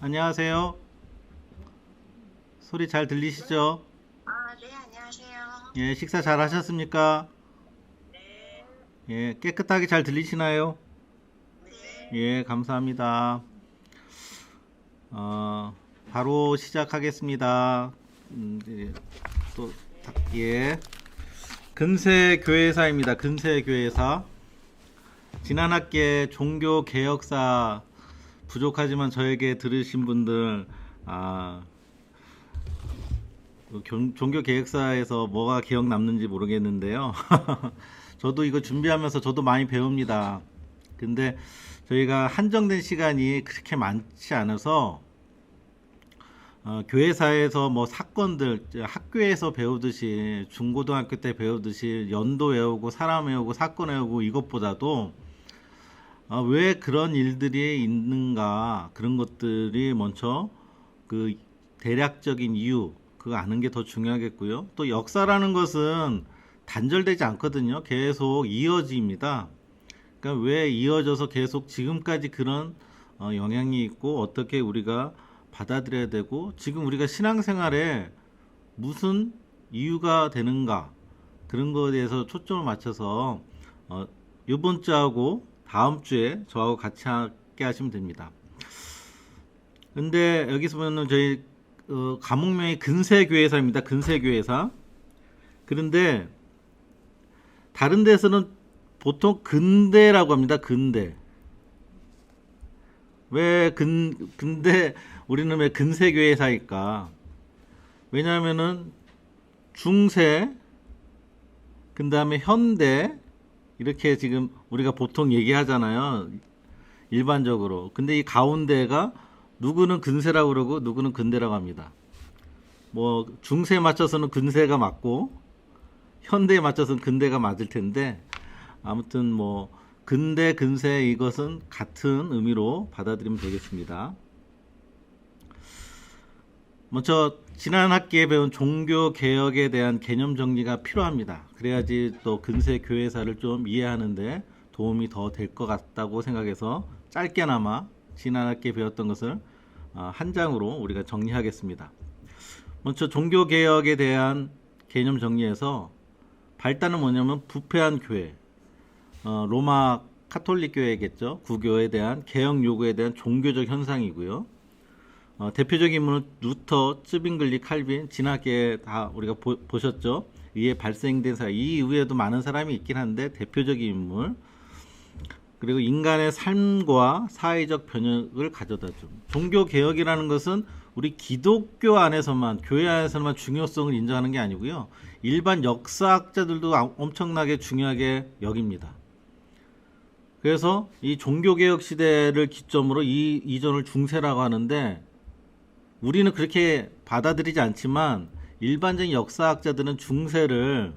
안녕하세요. 소리 잘 네. 들리시죠? 네, 안녕하세요. 예, 식사 잘 하셨습니까? 네. 예, 깨끗하게 잘 들리시나요? 네. 예, 감사합니다. 어, 바로 시작하겠습니다. 이제 또, 네. 예. 근세교회사입니다. 근세교회사. 지난 학기에 종교개혁사 부족하지만 저에게 들으신 분들, 아, 종교개혁사에서 뭐가 기억 남는지 모르겠는데요. 저도 이거 준비하면서 저도 많이 배웁니다. 근데 저희가 한정된 시간이 그렇게 많지 않아서 교회사에서 뭐 사건들 학교에서 배우듯이 중고등학교 때 배우듯이 연도 외우고 사람 외우고 사건 외우고 이것보다도 왜 그런 일들이 있는가 그런 것들이 먼저 그 대략적인 이유 그거 아는 게 더 중요하겠고요. 또 역사라는 것은 단절되지 않거든요. 계속 이어집니다. 그러니까 왜 이어져서 계속 지금까지 그런 영향이 있고 어떻게 우리가 받아들여야 되고 지금 우리가 신앙생활에 무슨 이유가 되는가 그런 거에 대해서 초점을 맞춰서 이번 주하고 다음 주에 저하고 같이 함께 하시면 됩니다. 근데 여기서 보면 저희 과목명이 근세교회사입니다. 근세교회사. 그런데 다른 데서는 보통 근대라고 합니다. 근대. 근데 우리는 왜 근세교회사일까? 왜냐하면은 중세, 그 다음에 현대, 이렇게 지금 우리가 보통 얘기하잖아요. 일반적으로. 근데 이 가운데가 누구는 근세라고 그러고 누구는 근대라고 합니다. 뭐 중세에 맞춰서는 근세가 맞고 현대에 맞춰서는 근대가 맞을 텐데 아무튼 뭐 근대 근세 이것은 같은 의미로 받아들이면 되겠습니다. 먼저 지난 학기에 배운 종교 개혁에 대한 개념 정리가 필요합니다. 그래야지 또 근세 교회사를 좀 이해하는데 도움이 더 될 것 같다고 생각해서 짧게나마 지난 학기에 배웠던 것을 한 장으로 우리가 정리하겠습니다. 먼저 종교 개혁에 대한 개념 정리에서 발단은 뭐냐면 부패한 교회, 로마 카톨릭 교회겠죠. 구교에 대한 개혁 요구에 대한 종교적 현상이고요. 대표적인 인물은 루터, 쯔빙글리, 칼빈, 지나게 다 우리가 보셨죠. 이에 발생된 사람, 이 이후에도 많은 사람이 있긴 한데 대표적인 인물. 그리고 인간의 삶과 사회적 변혁을 가져다 줌. 종교 개혁이라는 것은 우리 기독교 안에서만, 교회 안에서만 중요성을 인정하는 게 아니고요. 일반 역사학자들도 엄청나게 중요하게 여깁니다. 그래서 이 종교개혁 시대를 기점으로 이 이전을 중세라고 하는데 우리는 그렇게 받아들이지 않지만 일반적인 역사학자들은 중세를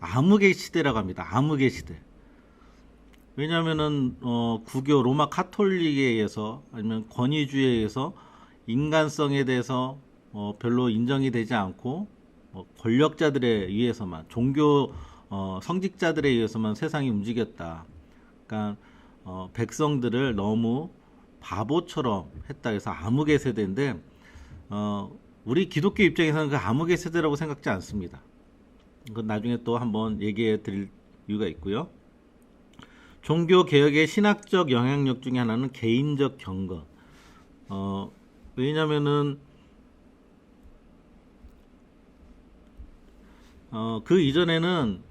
암흑의 시대라고 합니다. 암흑의 시대. 왜냐하면은 구교 로마 카톨릭에 의해서 아니면 권위주의에 의해서 인간성에 대해서 별로 인정이 되지 않고 권력자들에 의해서만 종교 성직자들에 의해서만 세상이 움직였다. 그러니까 백성들을 너무 바보처럼 했다. 그래서 암흑의 세대인데 우리 기독교 입장에서는 그 암흑의 세대라고 생각지 않습니다. 그건 나중에 또 한번 얘기해 드릴 이유가 있고요. 종교 개혁의 신학적 영향력 중에 하나는 개인적 경건. 왜냐면은 그 이전에는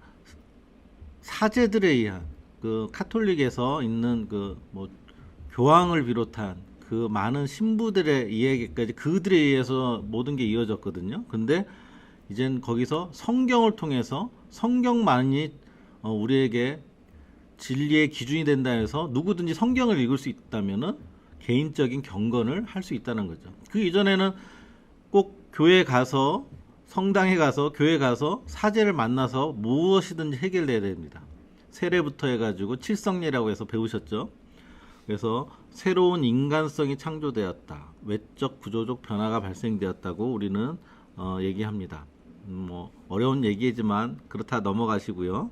사제들에 의한 그 카톨릭에서 있는 그 뭐 교황을 비롯한 그 많은 신부들에 의해까지 그들에 의해서 모든 게 이어졌거든요. 근데 이젠 거기서 성경을 통해서 성경만이 우리에게 진리의 기준이 된다 해서 누구든지 성경을 읽을 수 있다면은 개인적인 경건을 할 수 있다는 거죠. 그 이전에는 꼭 교회 가서 성당에 가서 교회 가서 사제를 만나서 무엇이든지 해결돼야 됩니다. 세례부터 해가지고 칠성례라고 해서 배우셨죠. 그래서 새로운 인간성이 창조되었다. 외적 구조적 변화가 발생되었다고 우리는 얘기합니다. 뭐 어려운 얘기지만 그렇다 넘어가시고요.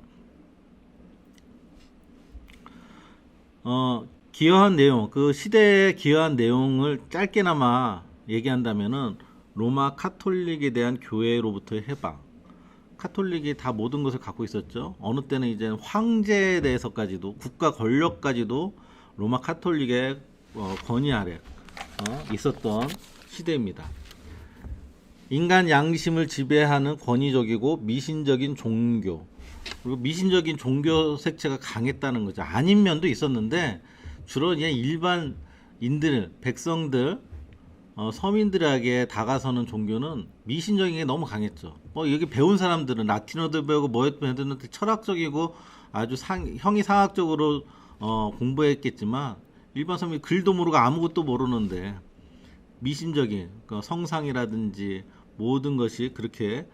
기여한 내용, 그 시대에 기여한 내용을 짧게나마 얘기한다면은 로마 카톨릭에 대한 교회로부터의 해방. 카톨릭이 다 모든 것을 갖고 있었죠. 어느 때는 이제 황제에 대해서까지도, 국가 권력까지도 로마 카톨릭의 권위 아래 있었던 시대입니다. 인간 양심을 지배하는 권위적이고 미신적인 종교, 그리고 미신적인 종교 색채가 강했다는 거죠. 아닌 면도 있었는데 주로 그냥 일반인들, 백성들, 서민들에게 다가서는 종교는 미신적인 게 너무 강했죠. 뭐 여기 배운 사람들은 라틴어도 배우고 뭐도 배우는 철학적이고 아주 형이 상학적으로 공부했겠지만 일반 서민이 글도 모르고 아무것도 모르는데 미신적인 성상이라든지 모든 것이 그렇게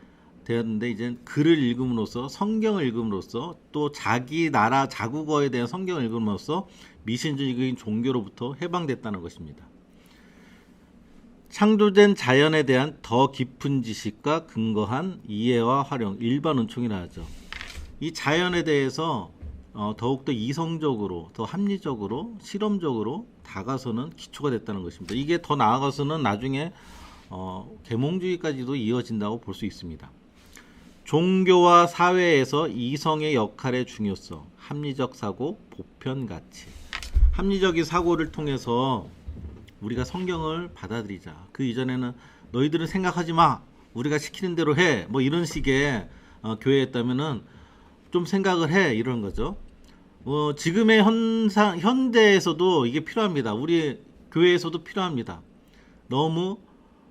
되었는데, 이제 글을 읽음으로써, 성경을 읽음으로써, 또 자기 나라 자국어에 대한 성경을 읽음으로써 미신적인 종교로부터 해방됐다는 것입니다. 창조된 자연에 대한 더 깊은 지식과 근거한 이해와 활용, 일반 은총이라 하죠. 이 자연에 대해서 더욱더 이성적으로, 더 합리적으로, 실험적으로 다가서는 기초가 됐다는 것입니다. 이게 더 나아가서는 나중에 계몽주의까지도 이어진다고 볼 수 있습니다. 종교와 사회에서 이성의 역할의 중요성, 합리적 사고, 보편 가치. 합리적인 사고를 통해서 우리가 성경을 받아들이자. 그 이전에는 너희들은 생각하지 마, 우리가 시키는 대로 해, 뭐 이런 식의 교회였다면은 좀 생각을 해, 이런 거죠. 지금의 현대에서도 이게 필요합니다. 우리 교회에서도 필요합니다. 너무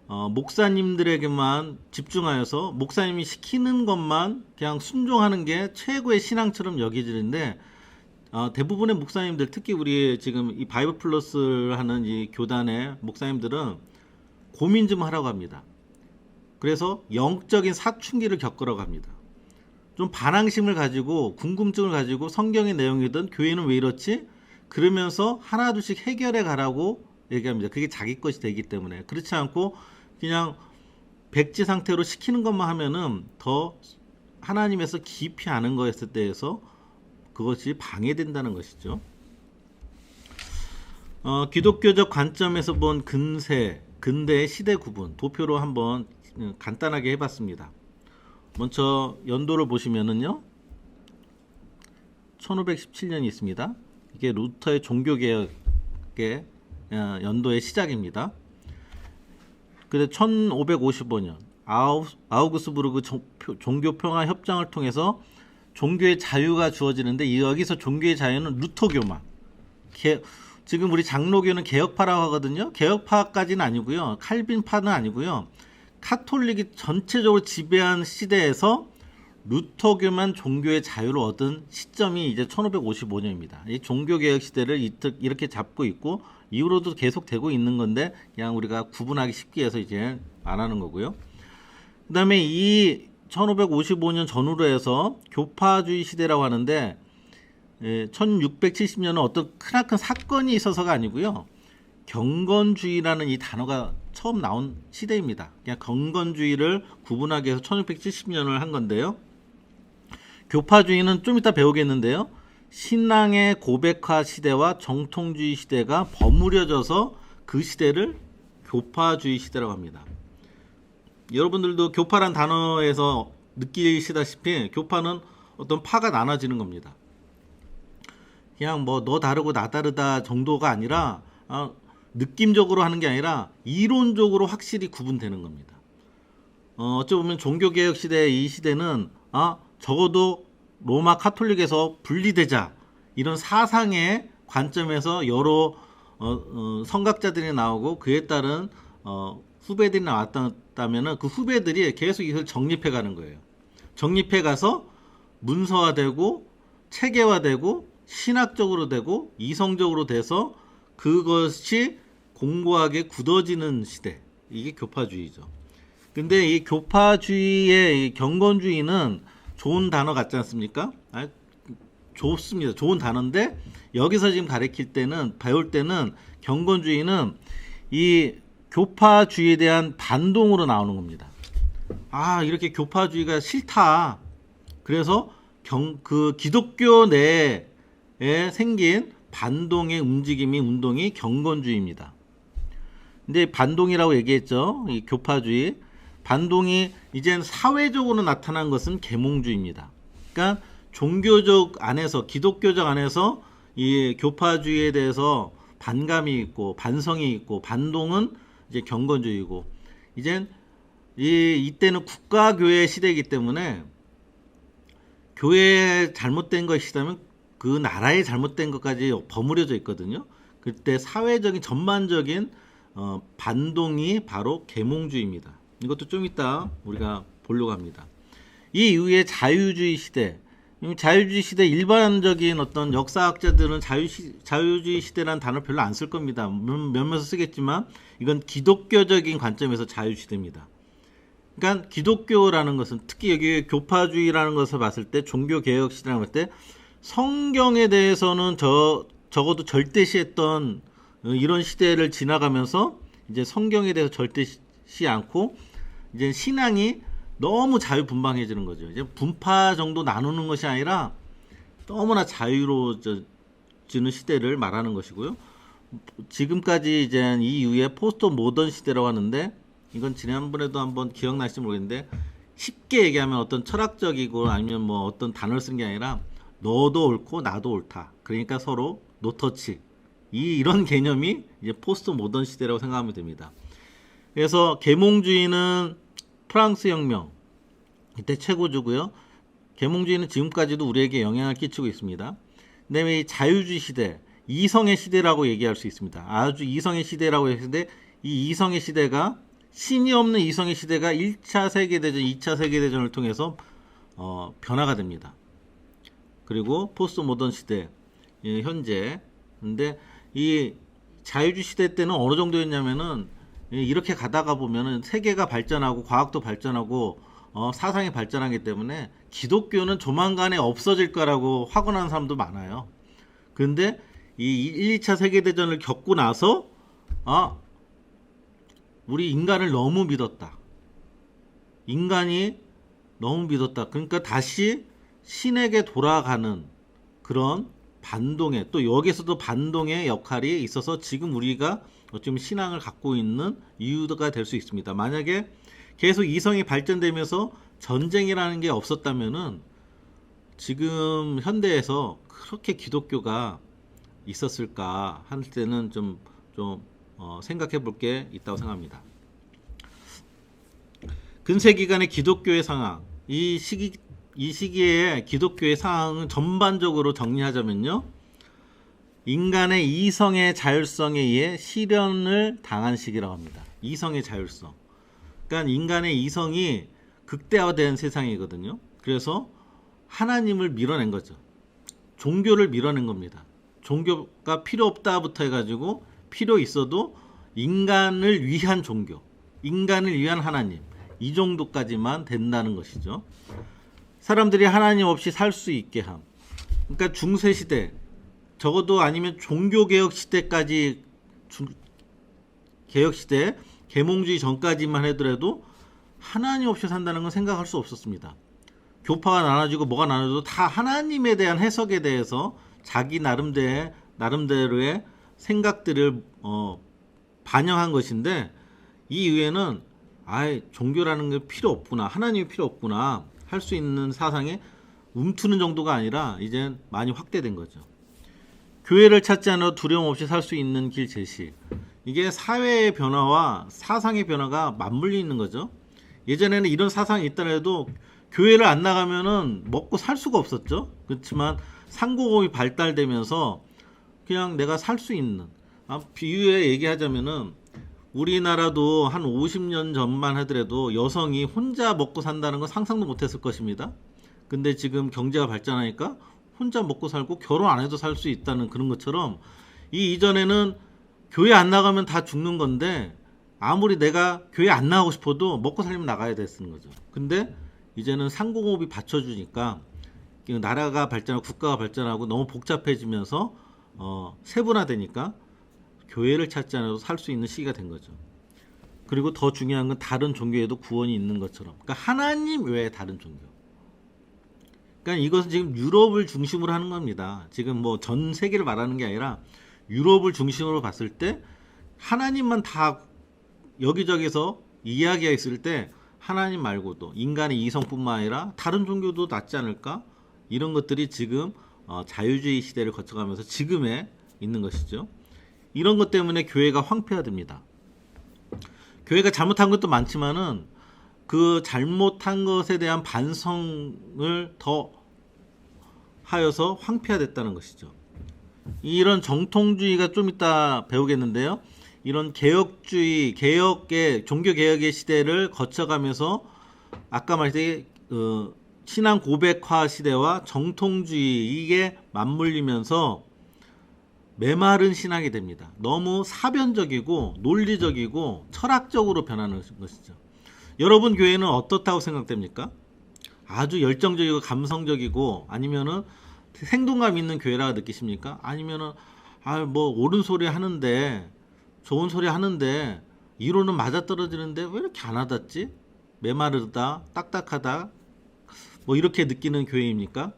목사님들에게만 집중하여서 목사님이 시키는 것만 그냥 순종하는 게 최고의 신앙처럼 여겨지는데, 대부분의 목사님들, 특히 우리 지금 이 바이블 플러스를 하는 이 교단의 목사님들은 고민 좀 하라고 합니다. 그래서 영적인 사춘기를 겪으라고 합니다. 좀 반항심을 가지고, 궁금증을 가지고, 성경의 내용이든 교회는 왜 이렇지? 그러면서 하나둘씩 해결해 가라고 얘기합니다. 그게 자기 것이 되기 때문에. 그렇지 않고 그냥 백지 상태로 시키는 것만 하면은 더 하나님에서 깊이 아는 것에 대해서 그것이 방해된다는 것이죠. 기독교적 관점에서 본 근대의 시대 구분, 도표로 한번 간단하게 해봤습니다. 먼저 연도를 보시면은요, 1517년이 있습니다. 이게 루터의 종교개혁의 연도의 시작입니다. 그래서 1555년 아우구스부르크 종교평화 협정을 통해서 종교의 자유가 주어지는데, 여기서 종교의 자유는 루터교만, 지금 우리 장로교는 개혁파라고 하거든요. 개혁파까지는 아니고요, 칼빈파는 아니고요, 카톨릭이 전체적으로 지배한 시대에서 루터교만 종교의 자유를 얻은 시점이 이제 1555년입니다. 이 종교개혁 시대를 이렇게 잡고 있고, 이후로도 계속 되고 있는 건데 그냥 우리가 구분하기 쉽게 해서 이제 안 하는 거고요. 그 다음에 이 1555년 전후로 해서 교파주의 시대라고 하는데, 1670년은 어떤 크나큰 사건이 있어서가 아니고요, 경건주의라는 이 단어가 처음 나온 시대입니다. 그냥 경건주의를 구분하기 위해서 1670년을 한 건데요. 교파주의는 좀 이따 배우겠는데요, 신앙의 고백화 시대와 정통주의 시대가 버무려져서 그 시대를 교파주의 시대라고 합니다. 여러분들도 교파란 단어에서 느끼시다시피 교파는 어떤 파가 나눠지는 겁니다. 그냥 뭐 너 다르고 나 다르다 정도가 아니라 느낌적으로 하는 게 아니라 이론적으로 확실히 구분되는 겁니다. 어찌 보면 종교개혁 시대의 이 시대는 적어도 로마 카톨릭에서 분리되자, 이런 사상의 관점에서 여러 성각자들이 나오고 그에 따른 후배들이 나왔다면 그 후배들이 계속 이걸 정립해 가는 거예요. 정립해 가서 문서화되고 체계화되고 신학적으로 되고 이성적으로 돼서 그것이 공고하게 굳어지는 시대, 이게 교파주의죠. 근데 이 교파주의의 이 경건주의는 좋은 단어 같지 않습니까? 좋습니다. 좋은 단어인데 여기서 지금 가르칠 때는, 배울 때는 경건주의는 이 교파주의에 대한 반동으로 나오는 겁니다. 이렇게 교파주의가 싫다. 그래서 그 기독교 내에 생긴 반동의 움직임이 운동이 경건주의입니다. 근데 반동이라고 얘기했죠. 이 교파주의. 반동이 이젠 사회적으로 나타난 것은 계몽주의입니다. 그러니까 종교적 안에서, 기독교적 안에서 이 교파주의에 대해서 반감이 있고 반성이 있고, 반동은 이제 경건주의고, 이젠 이때는 국가교회 시대이기 때문에 교회에 잘못된 것이라면 그 나라에 잘못된 것까지 버무려져 있거든요. 그때 사회적인 전반적인 반동이 바로 계몽주의입니다. 이것도 좀 이따 우리가 보려고 합니다. 이 이후에 자유주의 시대, 자유주의 시대 일반적인 어떤 역사학자들은 자유주의 시대라는 단어 별로 안 쓸 겁니다. 몇몇은 쓰겠지만 이건 기독교적인 관점에서 자유시대입니다. 그러니까 기독교라는 것은, 특히 여기 교파주의라는 것을 봤을 때, 종교개혁 시대라고 할 때 성경에 대해서는 적어도 절대시했던 이런 시대를 지나가면서 이제 성경에 대해서 절대시 않고 이제 신앙이 너무 자유분방해지는 거죠. 이제 분파 정도 나누는 것이 아니라 너무나 자유로워지는 시대를 말하는 것이고요. 지금까지 이제 이 이후에 포스트 모던 시대라고 하는데, 이건 지난번에도 한번 기억나실지 모르겠는데, 쉽게 얘기하면 어떤 철학적이고 아니면 뭐 어떤 단어를 쓴 게 아니라 너도 옳고 나도 옳다. 그러니까 서로 노터치. 이런 개념이 이제 포스트 모던 시대라고 생각하면 됩니다. 그래서 계몽주의는 프랑스 혁명 이때 최고주고요. 계몽주의는 지금까지도 우리에게 영향을 끼치고 있습니다. 그다음에 이 자유주의 시대, 이성의 시대라고 얘기할 수 있습니다. 아주 이성의 시대라고 했는데, 이 이성의 시대가, 신이 없는 이성의 시대가 1차 세계대전, 2차 세계대전을 통해서 변화가 됩니다. 그리고 포스트 모던 시대, 현재. 근데 이 자유주의 시대 때는 어느 정도였냐면은, 이렇게 가다가 보면은 세계가 발전하고 과학도 발전하고 사상이 발전하기 때문에 기독교는 조만간에 없어질 거라고 확언하는 사람도 많아요. 그런데 이 1, 2차 세계대전을 겪고 나서 우리 인간을 너무 믿었다. 인간이 너무 믿었다. 그러니까 다시 신에게 돌아가는 그런 반동의, 또 여기서도 반동의 역할이 있어서 지금 우리가 어쩌면 신앙을 갖고 있는 이유가 될 수 있습니다. 만약에 계속 이성이 발전되면서 전쟁이라는 게 없었다면은 지금 현대에서 그렇게 기독교가 있었을까 할 때는 좀 생각해 볼 게 있다고 생각합니다. 근세 기간의 기독교의 상황, 이 시기에 기독교의 상황은 전반적으로 정리하자면요, 인간의 이성의 자율성에 의해 실현을 당한 시기라고 합니다. 이성의 자율성. 그러니까 인간의 이성이 극대화된 세상이거든요. 그래서 하나님을 밀어낸 거죠. 종교를 밀어낸 겁니다. 종교가 필요 없다부터 해가지고 필요 있어도 인간을 위한 종교, 인간을 위한 하나님, 이 정도까지만 된다는 것이죠. 사람들이 하나님 없이 살 수 있게 함. 그러니까 중세시대, 적어도 아니면 종교개혁 시대까지, 개혁시대, 계몽주의 전까지만 하더라도 하나님 없이 산다는 건 생각할 수 없었습니다. 교파가 나눠지고 뭐가 나눠져도 다 하나님에 대한 해석에 대해서 자기 나름대로의 생각들을 반영한 것인데, 이 이후에는 종교라는 게 필요 없구나, 하나님이 필요 없구나 할 수 있는 사상에 움트는 정도가 아니라 이제 많이 확대된 거죠. 교회를 찾지 않아도 두려움 없이 살 수 있는 길 제시. 이게 사회의 변화와 사상의 변화가 맞물려 있는 거죠. 예전에는 이런 사상이 있더라도 교회를 안 나가면은 먹고 살 수가 없었죠. 그렇지만 상고공이 발달되면서 그냥 내가 살 수 있는, 비유에 얘기하자면은 우리나라도 한 50년 전만 하더라도 여성이 혼자 먹고 산다는 건 상상도 못했을 것입니다. 근데 지금 경제가 발전하니까 혼자 먹고 살고 결혼 안 해도 살 수 있다는 그런 것처럼, 이전에는 교회 안 나가면 다 죽는 건데 아무리 내가 교회 안 나가고 싶어도 먹고 살려면 나가야 됐는 거죠. 근데 이제는 상공호흡이 받쳐주니까 나라가 발전하고 국가가 발전하고 너무 복잡해지면서 세분화되니까 교회를 찾지 않아도 살 수 있는 시기가 된 거죠. 그리고 더 중요한 건 다른 종교에도 구원이 있는 것처럼, 그러니까 하나님 외에 다른 종교, 그러니까 이것은 지금 유럽을 중심으로 하는 겁니다. 지금 뭐 전 세계를 말하는 게 아니라 유럽을 중심으로 봤을 때 하나님만 다 여기저기서 이야기했을 때 하나님 말고도 인간의 이성뿐만 아니라 다른 종교도 낫지 않을까? 이런 것들이 지금 자유주의 시대를 거쳐가면서 지금에 있는 것이죠. 이런 것 때문에 교회가 황폐화됩니다. 교회가 잘못한 것도 많지만은 그 잘못한 것에 대한 반성을 더 하여서 황폐화됐다는 것이죠. 이런 정통주의가 좀 이따 배우겠는데요. 이런 개혁주의, 종교 개혁의 시대를 거쳐가면서 아까 말했듯이 신앙 고백화 시대와 정통주의 이게 맞물리면서 메마른 신앙이 됩니다. 너무 사변적이고 논리적이고 철학적으로 변하는 것이죠. 여러분 교회는 어떻다고 생각됩니까? 아주 열정적이고 감성적이고 아니면은 생동감 있는 교회라고 느끼십니까? 아니면은 뭐 옳은 소리 하는데 좋은 소리 하는데 이론은 맞아떨어지는데 왜 이렇게 안 와닿지? 메마르다, 딱딱하다, 뭐 이렇게 느끼는 교회입니까?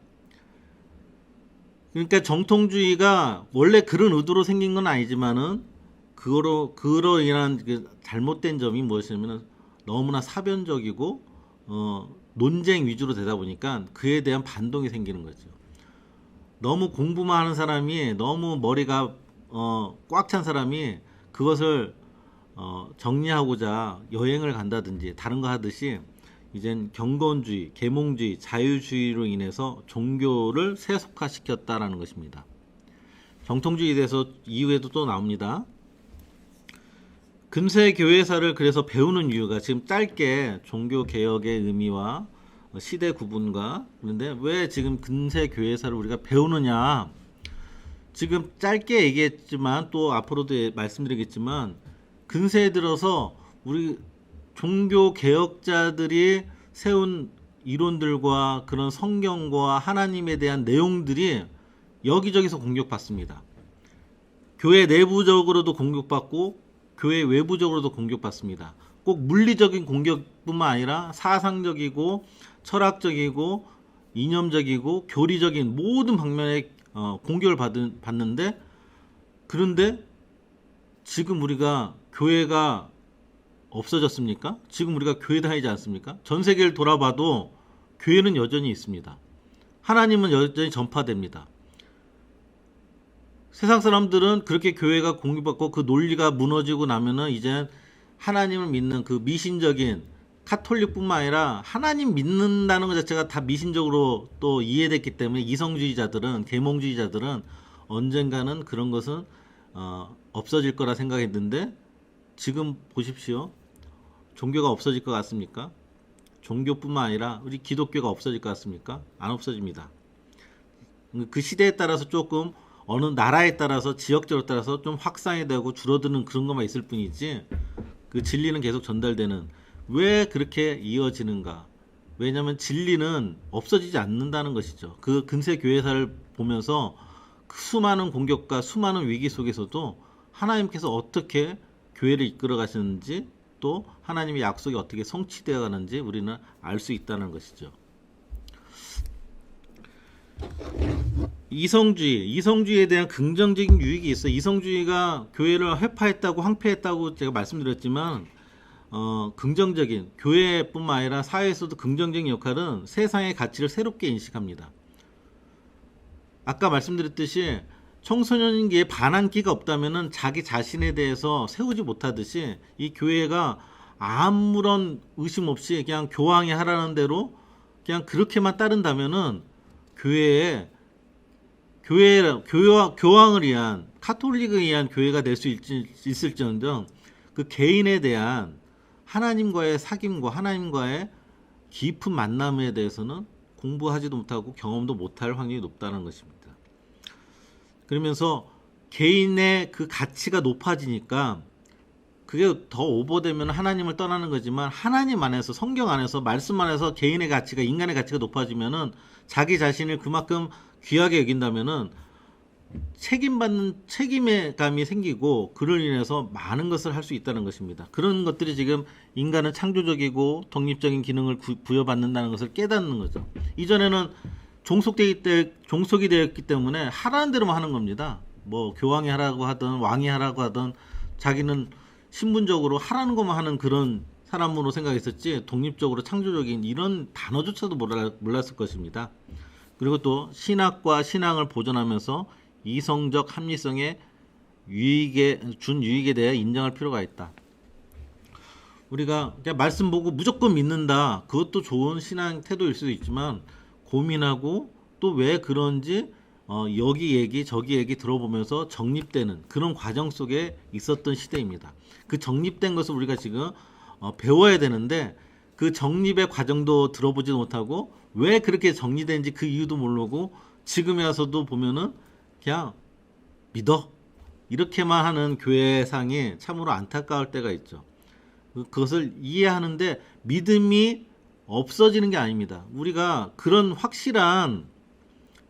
그러니까 정통주의가 원래 그런 의도로 생긴 건 아니지만은 그로 인한 잘못된 점이 무엇이냐면 너무나 사변적이고 논쟁 위주로 되다 보니까 그에 대한 반동이 생기는 거죠. 너무 공부만 하는 사람이 너무 머리가 꽉 찬 사람이 그것을 정리하고자 여행을 간다든지 다른 거 하듯이 이젠 경건주의, 계몽주의, 자유주의로 인해서 종교를 세속화시켰다라는 것입니다. 정통주의에 대해서 이후에도 또 나옵니다. 근세 교회사를 그래서 배우는 이유가 지금 짧게 종교 개혁의 의미와 시대 구분과 그런데 왜 지금 근세 교회사를 우리가 배우느냐? 지금 짧게 얘기했지만 또 앞으로도 말씀드리겠지만 근세에 들어서 우리 종교 개혁자들이 세운 이론들과 그런 성경과 하나님에 대한 내용들이 여기저기서 공격받습니다. 교회 내부적으로도 공격받고 교회 외부적으로도 공격받습니다. 꼭 물리적인 공격뿐만 아니라 사상적이고 철학적이고 이념적이고 교리적인 모든 방면에 공격을 받는데 그런데 지금 우리가 교회가 없어졌습니까? 지금 우리가 교회 다니지 않습니까? 전 세계를 돌아봐도 교회는 여전히 있습니다. 하나님은 여전히 전파됩니다. 세상 사람들은 그렇게 교회가 공격받고 그 논리가 무너지고 나면은 이제 하나님을 믿는 그 미신적인 카톨릭뿐만 아니라 하나님 믿는다는 것 자체가 다 미신적으로 또 이해됐기 때문에 이성주의자들은 계몽주의자들은 언젠가는 그런 것은 없어질 거라 생각했는데 지금 보십시오. 종교가 없어질 것 같습니까? 종교뿐만 아니라 우리 기독교가 없어질 것 같습니까? 안 없어집니다. 그 시대에 따라서 조금 어느 나라에 따라서 지역적으로 따라서 좀 확산이 되고 줄어드는 그런 것만 있을 뿐이지 그 진리는 계속 전달되는 왜 그렇게 이어지는가? 왜냐하면 진리는 없어지지 않는다는 것이죠. 그 근세 교회사를 보면서 수많은 공격과 수많은 위기 속에서도 하나님께서 어떻게 교회를 이끌어 가시는지 또 하나님의 약속이 어떻게 성취되어 가는지 우리는 알 수 있다는 것이죠. 이성주의에 대한 긍정적인 유익이 있어요. 이성주의가 교회를 회파했다고 황폐했다고 제가 말씀드렸지만 긍정적인 교회뿐만 아니라 사회에서도 긍정적인 역할은 세상의 가치를 새롭게 인식합니다. 아까 말씀드렸듯이 청소년기에 반항기가 없다면은 자기 자신에 대해서 세우지 못하듯이 이 교회가 아무런 의심 없이 그냥 교황이 하라는 대로 그냥 그렇게만 따른다면은 교황을 위한 카톨릭에 의한 교회가 될 수 있을지언정 그 개인에 대한 하나님과의 사귐과 하나님과의 깊은 만남에 대해서는 공부하지도 못하고 경험도 못할 확률이 높다는 것입니다. 그러면서 개인의 그 가치가 높아지니까 그게 더 오버되면 하나님을 떠나는 거지만 하나님 안에서 성경 안에서 말씀 안에서 개인의 가치가 인간의 가치가 높아지면은 자기 자신을 그만큼 귀하게 여긴다면은 책임받는 책임의 감이 생기고 그를 인해서 많은 것을 할 수 있다는 것입니다. 그런 것들이 지금 인간은 창조적이고 독립적인 기능을 부여받는다는 것을 깨닫는 거죠. 이전에는 종속이 되었기 때문에 하라는 대로만 하는 겁니다. 뭐 교황이 하라고 하든 왕이 하라고 하든 자기는 신분적으로 하라는 것만 하는 그런 사람으로 생각했었지 독립적으로 창조적인 이런 단어조차도 몰랐을 것입니다. 그리고 또 신학과 신앙을 보존하면서 이성적 합리성의 유익에 대해 인정할 필요가 있다. 우리가 그냥 말씀 보고 무조건 믿는다. 그것도 좋은 신앙 태도일 수도 있지만 고민하고 또 왜 그런지 여기 얘기 저기 얘기 들어보면서 정립되는 그런 과정 속에 있었던 시대입니다. 그 정립된 것을 우리가 지금 배워야 되는데 그 정립의 과정도 들어보지도 못하고 왜 그렇게 정리된지 그 이유도 모르고 지금에 와서도 보면은 그냥 믿어 이렇게만 하는 교회상이 참으로 안타까울 때가 있죠. 그것을 이해하는데 믿음이 없어지는 게 아닙니다. 우리가 그런 확실한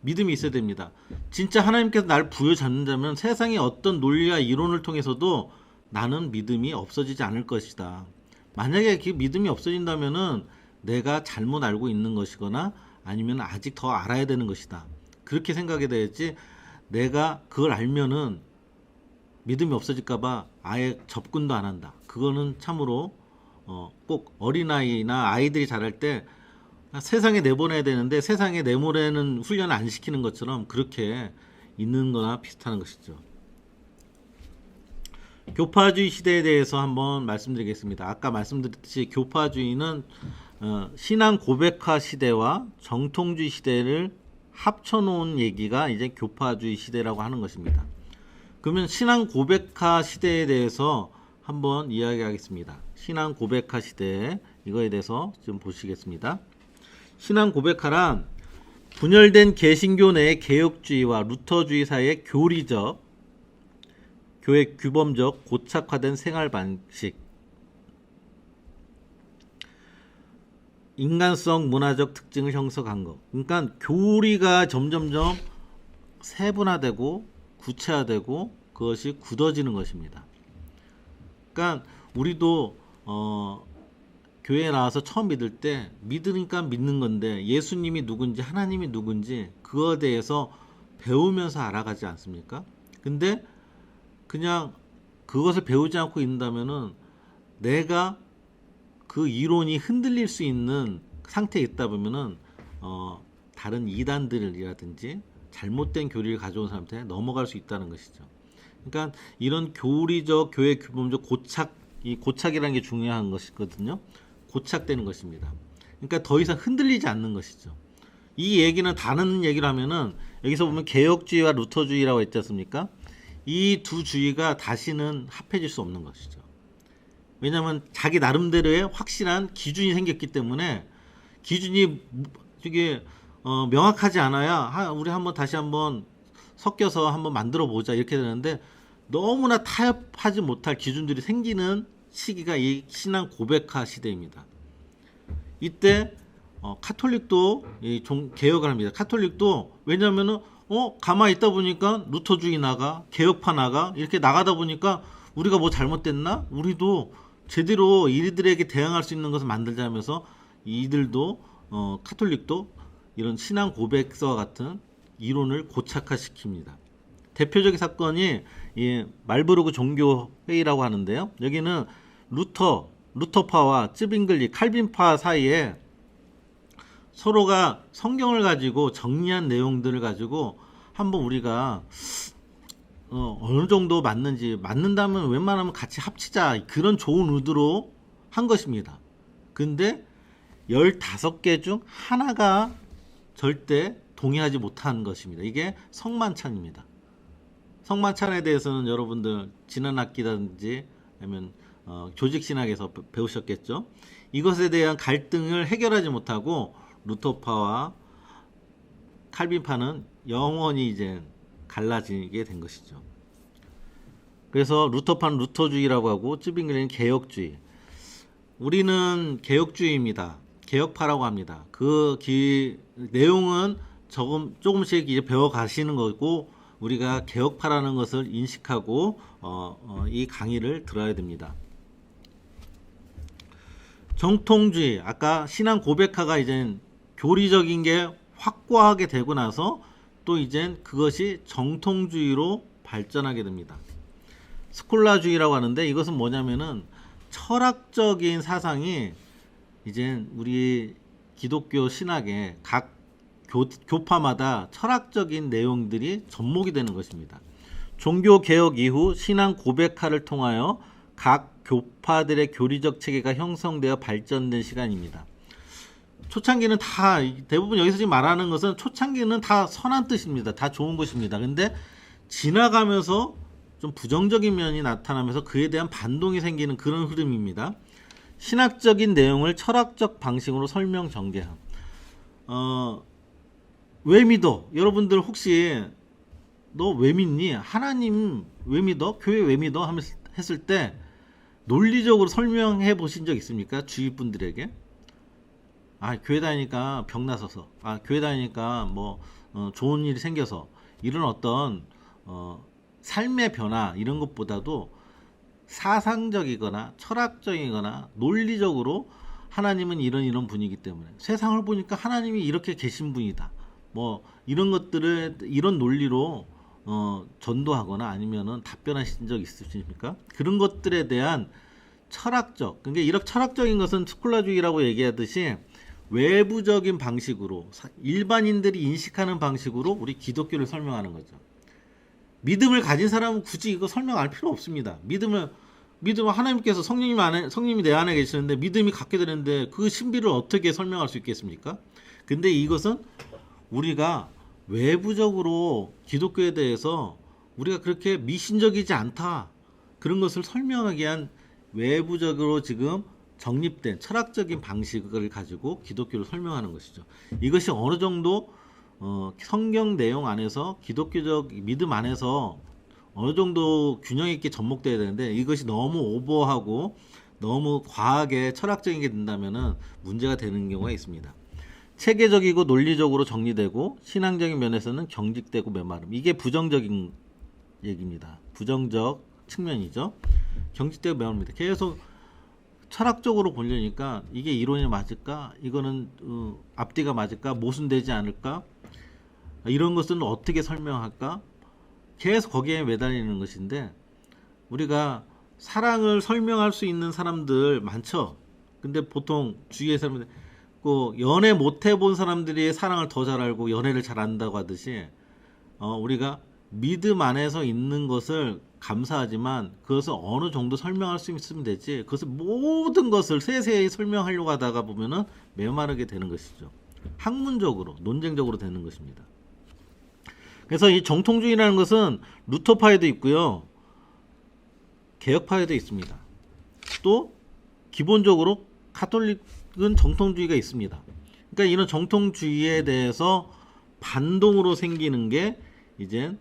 믿음이 있어야 됩니다. 진짜 하나님께서 날 부여잡는다면 세상의 어떤 논리와 이론을 통해서도 나는 믿음이 없어지지 않을 것이다. 만약에 그 믿음이 없어진다면은 내가 잘못 알고 있는 것이거나 아니면 아직 더 알아야 되는 것이다. 그렇게 생각이 돼야지 내가 그걸 알면은 믿음이 없어질까봐 아예 접근도 안 한다. 그거는 참으로 꼭 어린아이나 아이들이 자랄 때 세상에 내보내야 되는데 세상에 내보내는 훈련을 안 시키는 것처럼 그렇게 있는 거나 비슷한 것이죠. 교파주의 시대에 대해서 한번 말씀드리겠습니다. 아까 말씀드렸듯이 교파주의는 신앙 고백화 시대와 정통주의 시대를 합쳐놓은 얘기가 이제 교파주의 시대라고 하는 것입니다. 그러면 신앙 고백화 시대에 대해서 한번 이야기하겠습니다. 신앙 고백화 시대 이거에 대해서 좀 보시겠습니다. 신앙 고백화란 분열된 개신교 내의 개혁주의와 루터주의 사이의 교리적, 교회 규범적 고착화된 생활 방식, 인간성 문화적 특징을 형성한 것. 그러니까 교리가 점점점 세분화되고 구체화되고 그것이 굳어지는 것입니다. 그러니까 우리도 교회에 나와서 처음 믿을 때 믿으니까 믿는 건데 예수님이 누군지 하나님이 누군지 그거에 대해서 배우면서 알아가지 않습니까? 근데 그냥 그것을 배우지 않고 있는다면은 내가 그 이론이 흔들릴 수 있는 상태에 있다 보면은 다른 이단들이라든지 잘못된 교리를 가져온 사람한테 넘어갈 수 있다는 것이죠. 그러니까 이런 교리적 교회 규범적 이 고착이라는 게 중요한 것이거든요. 고착되는 것입니다. 그러니까 더 이상 흔들리지 않는 것이죠. 이 얘기는 다른 얘기를 하면은 여기서 보면 개혁주의와 루터주의라고 했지 않습니까? 이 두 주의가 다시는 합해질 수 없는 것이죠. 왜냐하면 자기 나름대로의 확실한 기준이 생겼기 때문에 기준이 명확하지 않아야 우리 다시 한번 섞여서 한번 만들어 보자 이렇게 되는데 너무나 타협하지 못할 기준들이 생기는 시기가 이 신앙 고백화 시대입니다. 이때 카톨릭도 개혁을 합니다. 카톨릭도 왜냐하면은 가만히 있다 보니까 루터주의 나가 개혁파 나가 이렇게 나가다 보니까 우리가 뭐 잘못됐나? 우리도 제대로 이들에게 대항할 수 있는 것을 만들자면서 이들도 카톨릭도 이런 신앙 고백서와 같은 이론을 고착화시킵니다. 대표적인 사건이 말부르크 종교회의라고 하는데요. 여기는 루터파와 쯔빙글리 칼빈파 사이에 서로가 성경을 가지고 정리한 내용들을 가지고 한번 우리가 어느 정도 맞는다면 웬만하면 같이 합치자 그런 좋은 의도로 한 것입니다. 근데 15개 중 하나가 절대 동의하지 못한 것입니다. 이게 성만찬입니다. 성만찬에 대해서는 여러분들 지난 학기든지 아니면 조직신학에서 배우셨겠죠. 이것에 대한 갈등을 해결하지 못하고 루터파와 칼빈파는 영원히 이제 갈라지게 된 것이죠. 그래서 루터파는 루터주의라고 하고 쯔빙글리는 개혁주의. 우리는 개혁주의입니다. 개혁파라고 합니다. 내용은 조금씩 이제 배워 가시는 거고 우리가 개혁파라는 것을 인식하고 이 강의를 들어야 됩니다. 정통주의, 아까 신앙 고백화가 이제 교리적인 게 확고하게 되고 나서 또 이젠 그것이 정통주의로 발전하게 됩니다. 스콜라주의라고 하는데 이것은 뭐냐면은 철학적인 사상이 이젠 우리 기독교 신학의 각 교파마다 철학적인 내용들이 접목이 되는 것입니다. 종교 개혁 이후 신앙 고백화를 통하여 각 교파들의 교리적 체계가 형성되어 발전된 시간입니다. 초창기는 다 대부분 여기서 지금 말하는 것은 초창기는 다 선한 뜻입니다. 다 좋은 것입니다. 근데 지나가면서 좀 부정적인 면이 나타나면서 그에 대한 반동이 생기는 그런 흐름입니다. 신학적인 내용을 철학적 방식으로 설명 전개함. 왜 믿어? 여러분들 혹시 너 왜 믿니? 하나님 왜 믿어? 교회 왜 믿어? 하면서 했을 때 논리적으로 설명해 보신 적 있습니까? 주위 분들에게? 교회 다니니까 병 나서서, 교회 다니니까 뭐 좋은 일이 생겨서, 이런 어떤 삶의 변화 이런 것보다도 사상적이거나 철학적이거나 논리적으로 하나님은 이런 분이기 때문에 세상을 보니까 하나님이 이렇게 계신 분이다. 뭐 이런 것들을 이런 논리로 전도하거나 아니면은 답변하신 적 있으십니까? 그런 것들에 대한 철학적, 그러니까 이런 철학적인 것은 스콜라주의라고 얘기하듯이 외부적인 방식으로 일반인들이 인식하는 방식으로 우리 기독교를 설명하는 거죠. 믿음을 가진 사람은 굳이 이거 설명할 필요 없습니다. 믿음을 하나님께서 성령님이 내 안에 계시는데 믿음이 갖게 되는데 그 신비를 어떻게 설명할 수 있겠습니까? 근데 이것은 우리가 외부적으로 기독교에 대해서 우리가 그렇게 미신적이지 않다, 그런 것을 설명하기 위한 외부적으로 지금 정립된 철학적인 방식을 가지고 기독교를 설명하는 것이죠. 이것이 어느 정도 성경 내용 안에서 기독교적 믿음 안에서 어느 정도 균형 있게 접목돼야 되는데 이것이 너무 오버하고 너무 과하게 철학적인 게 된다면은 문제가 되는 경우가 있습니다. 체계적이고 논리적으로 정리되고 신앙적인 면에서는 경직되고 메마름. 이게 부정적인 얘기입니다. 부정적 측면이죠. 경직되고 메마릅니다. 계속 철학적으로 보려니까 이게 이론이 맞을까? 이거는 앞뒤가 맞을까? 모순되지 않을까? 이런 것은 어떻게 설명할까? 계속 거기에 매달리는 것인데 우리가 사랑을 설명할 수 있는 사람들 많죠. 근데 보통 주위의 사람들 연애 못 해본 사람들이 사랑을 더 잘 알고 연애를 잘 안다고 하듯이 우리가 믿음 안에서 있는 것을 감사하지만 그것을 어느 정도 설명할 수 있으면 되지 그것을 모든 것을 세세히 설명하려고 하다가 보면은 메마르게 되는 것이죠. 학문적으로 논쟁적으로 되는 것입니다. 그래서 이 정통주의라는 것은 루터파에도 있고요, 개혁파에도 있습니다. 또 기본적으로 카톨릭은 정통주의가 있습니다. 그러니까 이런 정통주의에 대해서 반동으로 생기는 게 이젠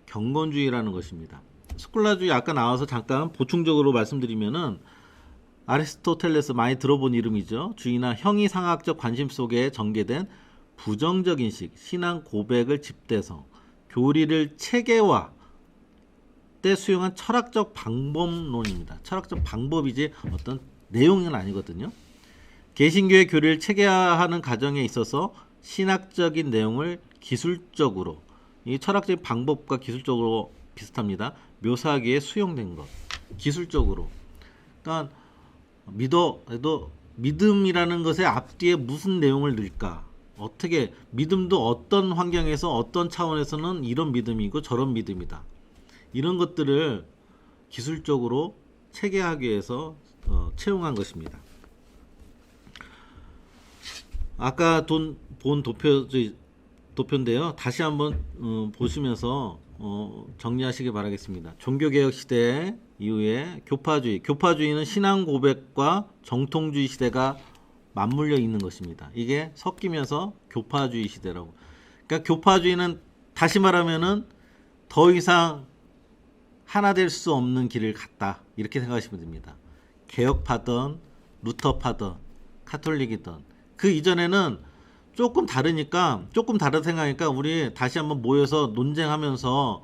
경건주의라는 것입니다. 스콜라주의 아까 나와서 잠깐 보충적으로 말씀드리면은 아리스토텔레스, 많이 들어본 이름이죠. 주의나 형이상학적 관심 속에 전개된 부정적인식, 신앙 고백을 집대성, 교리를 체계화 때 수용한 철학적 방법론입니다. 철학적 방법이지 어떤 내용은 아니거든요. 개신교의 교리를 체계화하는 과정에 있어서 신학적인 내용을 기술적으로, 이 철학적인 방법과 기술적으로 비슷합니다. 묘사하기에 수용된 것, 기술적으로. 그러니까 믿음이라는 것의 앞뒤에 무슨 내용을 넣을까? 어떻게 믿음도 어떤 환경에서 어떤 차원에서는 이런 믿음이고 저런 믿음이다. 이런 것들을 기술적으로 체계하기 위해서 채용한 것입니다. 아까 본 도표인데요. 다시 한번 보시면서 정리하시기 바라겠습니다. 종교개혁 시대 이후에 교파주의는 신앙 고백과 정통주의 시대가 맞물려 있는 것입니다. 이게 섞이면서 교파주의 시대라고. 그러니까 교파주의는 다시 말하면은 더 이상 하나 될 수 없는 길을 갔다, 이렇게 생각하시면 됩니다. 개혁파든 루터파든 카톨릭이든 그 이전에는 조금 다르다 생각하니까 우리 다시 한번 모여서 논쟁하면서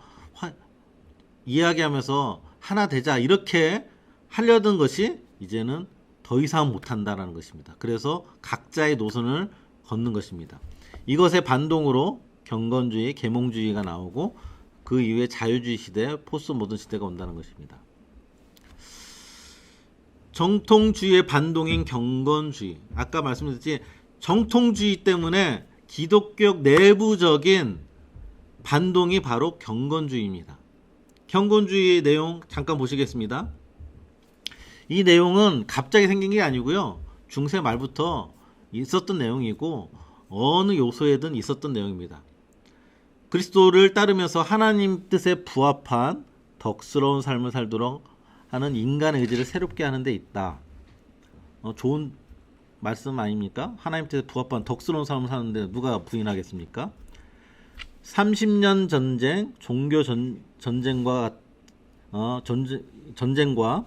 이야기하면서 하나 되자, 이렇게 하려던 것이 이제는 더 이상 못한다라는 것입니다. 그래서 각자의 노선을 걷는 것입니다. 이것의 반동으로 경건주의, 계몽주의가 나오고 그 이후에 자유주의 시대, 포스트 모던 시대가 온다는 것입니다. 정통주의의 반동인 경건주의. 아까 말씀드렸지 정통주의 때문에 기독교 내부적인 반동이 바로 경건주의입니다. 경건주의의 내용 잠깐 보시겠습니다. 이 내용은 갑자기 생긴 게 아니고요. 중세 말부터 있었던 내용이고 어느 요소에든 있었던 내용입니다. 그리스도를 따르면서 하나님 뜻에 부합한 덕스러운 삶을 살도록 하는 인간의 의지를 새롭게 하는 데 있다. 좋은 말씀 아닙니까? 하나님 뜻에 부합한 덕스러운 삶을 사는데 누가 부인하겠습니까? 30년 전쟁, 종교 전쟁과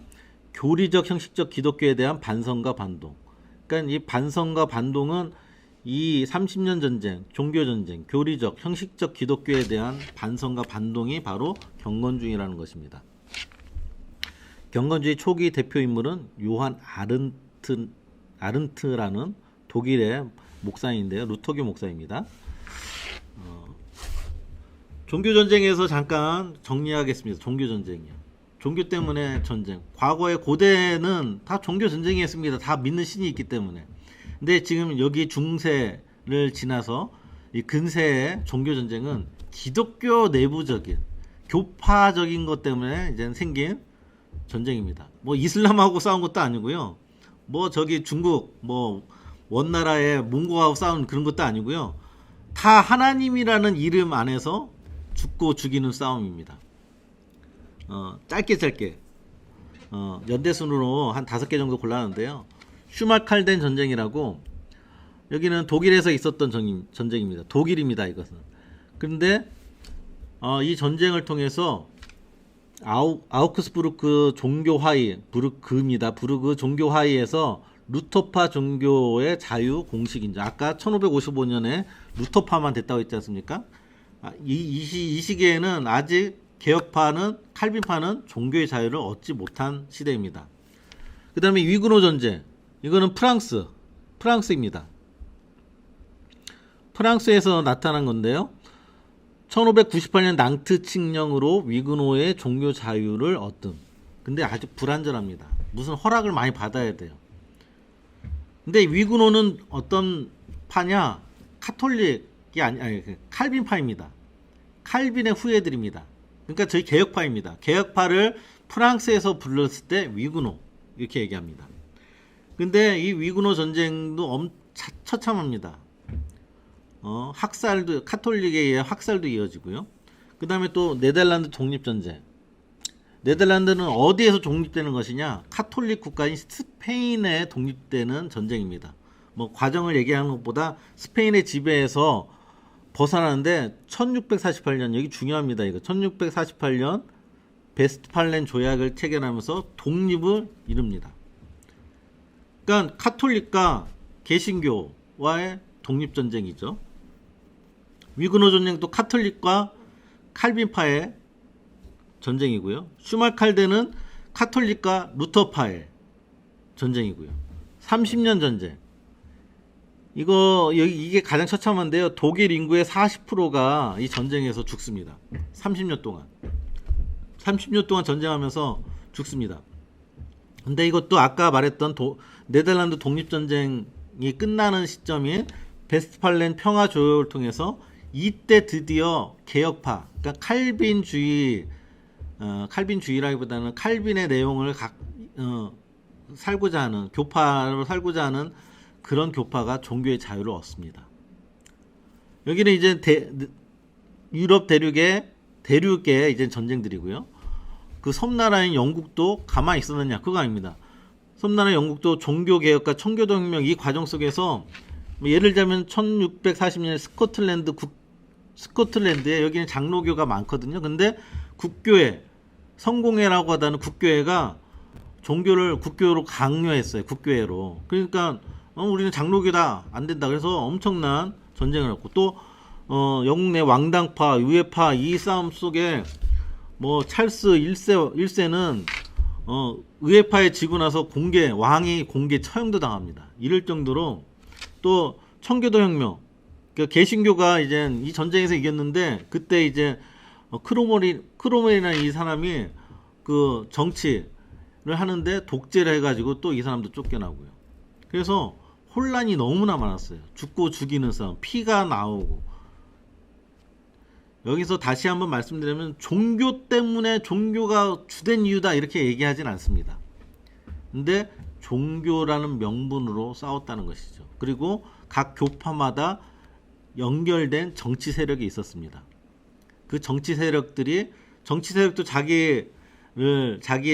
교리적 형식적 기독교에 대한 반성과 반동. 그러니까 이 반성과 반동은 이 30년 전쟁, 종교 전쟁, 교리적 형식적 기독교에 대한 반성과 반동이 바로 경건주의라는 것입니다. 경건주의 초기 대표 인물은 요한 아른트라는 독일의 목사인데요. 루터교 목사입니다. 종교전쟁에서 잠깐 정리하겠습니다. 종교전쟁이요. 종교 때문에 전쟁. 과거의 고대는 다 종교전쟁이었습니다. 다 믿는 신이 있기 때문에. 근데 지금 여기 중세를 지나서 이 근세의 종교전쟁은 기독교 내부적인 교파적인 것 때문에 이제 생긴 전쟁입니다. 뭐 이슬람하고 싸운 것도 아니고요. 뭐 저기 중국 뭐 원나라의 몽고하고 싸운 그런 것도 아니고요. 다 하나님이라는 이름 안에서 죽고 죽이는 싸움입니다. 짧게 연대순으로 한 5개 정도 골랐는데요. 슈말칼덴 전쟁이라고 여기는 독일에서 있었던 전쟁입니다. 독일입니다. 이것은. 그런데 이 전쟁을 통해서 아우크스부르크 종교화의 부르그 종교화의에서 루터파 종교의 자유 공식 인정. 아까 1555년에 루터파만 됐다고 했지 않습니까? 이 시기에는 아직 개혁파는 칼빈파는 종교의 자유를 얻지 못한 시대입니다. 그 다음에 위그노 전쟁. 이거는 프랑스입니다. 프랑스에서 나타난 건데요. 1598년 낭트 칙령으로 위그노의 종교 자유를 얻음. 근데 아주 불완전합니다. 무슨 허락을 많이 받아야 돼요. 근데 위그노는 어떤 파냐? 카톨릭이 아니 칼빈파입니다. 칼빈의 후예들입니다. 그러니까 저희 개혁파입니다. 개혁파를 프랑스에서 불렀을 때 위그노 이렇게 얘기합니다. 근데 이 위그노 전쟁도 처참합니다. 학살도 카톨릭에 의해 학살도 이어지고요. 그 다음에 또 네덜란드 독립전쟁. 네덜란드는 어디에서 독립되는 것이냐? 카톨릭 국가인 스페인에 독립되는 전쟁입니다. 뭐 과정을 얘기하는 것보다 스페인의 지배에서 벗어나는데 1648년 여기 중요합니다. 이거 1648년 베스트팔렌 조약을 체결하면서 독립을 이룹니다. 그러니까 카톨릭과 개신교와의 독립전쟁이죠. 위그노 전쟁도 카톨릭과 칼빈파의 전쟁이고요. 슈말칼덴은 카톨릭과 루터파의 전쟁이고요. 30년 전쟁. 이게 가장 처참한데요. 독일 인구의 40%가 이 전쟁에서 죽습니다. 30년 동안. 30년 동안 전쟁하면서 죽습니다. 근데 이것도 아까 말했던 네덜란드 독립전쟁이 끝나는 시점인 베스트팔렌 평화조약을 통해서 이때 드디어 개혁파, 그러니까 칼빈주의라기보다는 칼빈의 내용을 살고자 하는, 교파로 살고자 하는 그런 교파가 종교의 자유를 얻습니다. 여기는 이제 유럽 대륙의 이제 전쟁들이고요. 그 섬나라인 영국도 가만히 있었느냐? 그거 아닙니다. 섬나라 영국도 종교개혁과 청교도혁명 이 과정 속에서 예를 들자면 1640년 스코틀랜드에 여기는 장로교가 많거든요. 근데 국교회, 성공회라고 하다는 국교회가 종교를 국교로 강요했어요. 국교회로. 그러니까 우리는 장로교다 안 된다. 그래서 엄청난 전쟁을 했고 또 영국 내 왕당파, 유해파 이 싸움 속에 뭐 찰스 1세는 의회파에 지고 나서 왕이 공개 처형도 당합니다. 이럴 정도로 또 청교도 혁명 그 개신교가 이제 이 전쟁에서 이겼는데 그때 이제 크로멜이라는 이 사람이 그 정치를 하는데 독재를 해가지고 또 이 사람도 쫓겨나고요. 그래서 혼란이 너무나 많았어요. 죽고 죽이는 싸움, 피가 나오고. 여기서 다시 한번 말씀드리면 종교 때문에 종교가 주된 이유다 이렇게 얘기하진 않습니다. 근데 종교라는 명분으로 싸웠다는 것이죠. 그리고 각 교파마다 연결된 정치 세력이 있었습니다. 그 정치 세력도 자기의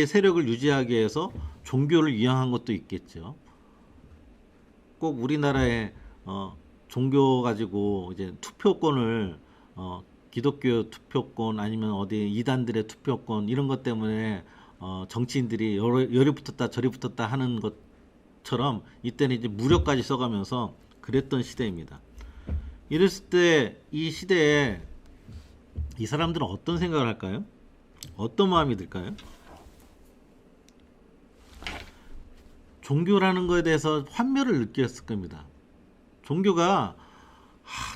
세력을 유지하기 위해서 종교를 이용한 것도 있겠죠. 꼭 우리나라에 종교 가지고 이제 투표권을 기독교 투표권 아니면 어디 이단들의 투표권 이런 것 때문에 정치인들이 열이 붙었다 저리 붙었다 하는 것처럼 이때는 이제 무력까지 써가면서 그랬던 시대입니다. 이랬을 때 이 시대에 이 사람들은 어떤 생각을 할까요? 어떤 마음이 들까요? 종교라는 것에 대해서 환멸을 느꼈을 겁니다. 종교가